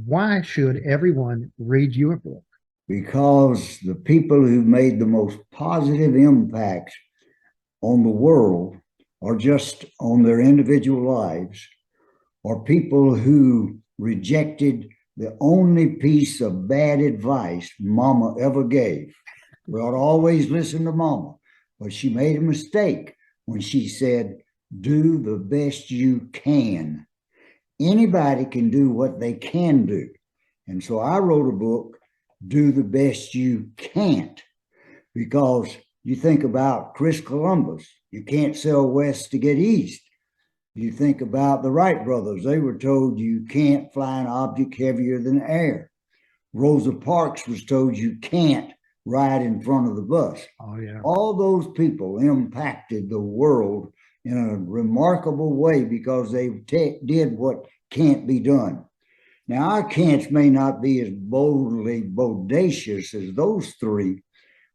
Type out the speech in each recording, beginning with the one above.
Why should everyone read your book? Because the people who made the most positive impacts on the world, or just on their individual lives, or people who rejected the only piece of bad advice mama ever gave. We ought to always listen to mama, but she made a mistake when she said, do the best you can. Anybody can do what they can do. And so I wrote a book, Do the Best You Can't, because you think about Chris Columbus, you can't sail west to get east. You think about the Wright brothers, they were told you can't fly an object heavier than air. Rosa Parks was told you can't ride in front of the bus. Oh, yeah. All those people impacted the world in a remarkable way because they did what can't be done. Now, our can'ts may not be as boldly bodacious as those three,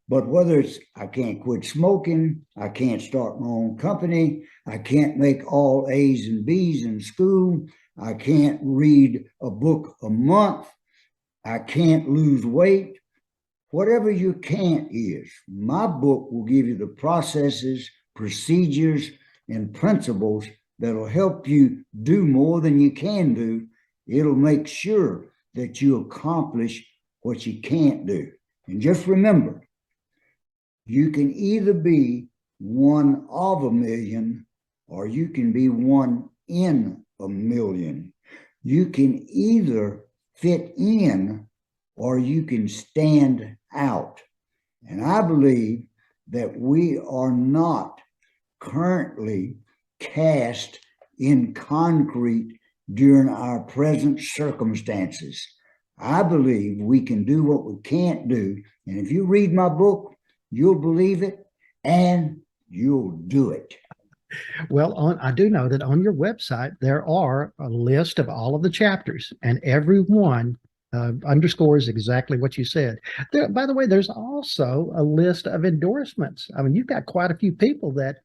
but whether it's I can't quit smoking, I can't start my own company, I can't make all A's and B's in school, I can't read a book a month, I can't lose weight, whatever your can't is, my book will give you the processes, procedures, and principles that'll help you do more than you can do. It'll make sure that you accomplish what you can't do. And just remember, you can either be one of a million or you can be one in a million. You can either fit in or you can stand out. And I believe that we are not currently cast in concrete during our present circumstances. I believe we can do what we can't do. And if you read my book, you'll believe it and you'll do it. Well, I do know that on your website, there are a list of all of the chapters, and every one underscores exactly what you said. By the way, there's also a list of endorsements. I mean, you've got quite a few people that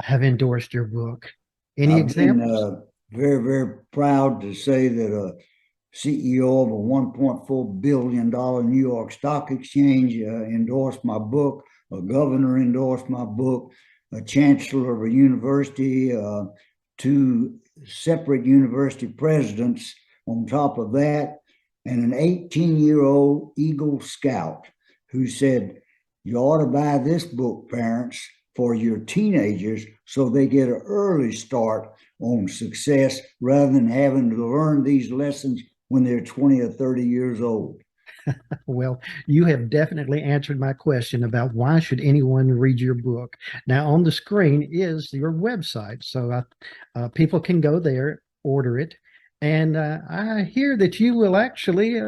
have endorsed your book. Any I've been examples? very, very proud to say that a CEO of a $1.4 billion New York Stock Exchange endorsed my book, a governor endorsed my book, a chancellor of a university, two separate university presidents on top of that, and an 18-year-old Eagle Scout who said, you ought to buy this book, parents, for your teenagers so they get an early start on success rather than having to learn these lessons when they're 20 or 30 years old. Well, you have definitely answered my question about why should anyone read your book. Now, on the screen is your website, so people can go there, order it, and I hear that you will actually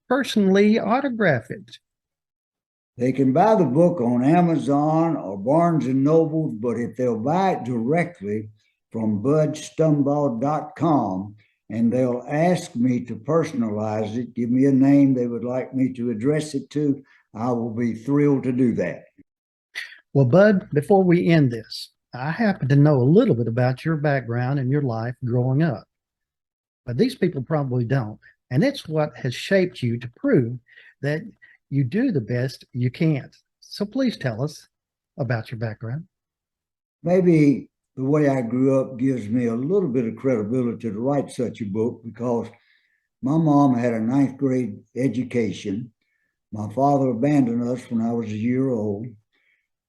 personally autograph it. They can buy the book on Amazon or Barnes and Noble, but if they'll buy it directly from budstumbaugh.com, and they'll ask me to personalize it, give me a name they would like me to address it to, I will be thrilled to do that. Well, Bud, before we end this, I happen to know a little bit about your background and your life growing up, but these people probably don't. And it's what has shaped you to prove that you do the best you can. So please tell us about your background. Maybe the way I grew up gives me a little bit of credibility to write such a book because my mom had a ninth grade education. My father abandoned us when I was a year old.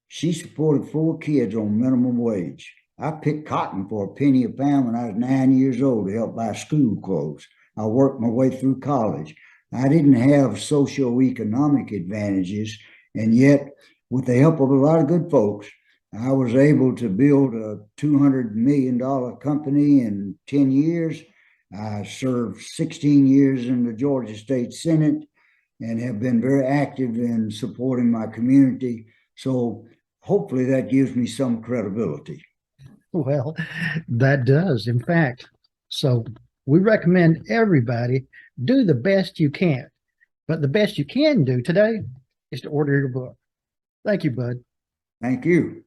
She supported 4 kids on minimum wage. I picked cotton for a penny a pound when I was 9 years old to help buy school clothes. I worked my way through college. I didn't have socioeconomic advantages, and yet, with the help of a lot of good folks, I was able to build a $200 million company in 10 years. I served 16 years in the Georgia State Senate and have been very active in supporting my community. So hopefully that gives me some credibility. Well, that does, in fact. So we recommend everybody do the best you can. But the best you can do today is to order your book. Thank you, Bud. Thank you.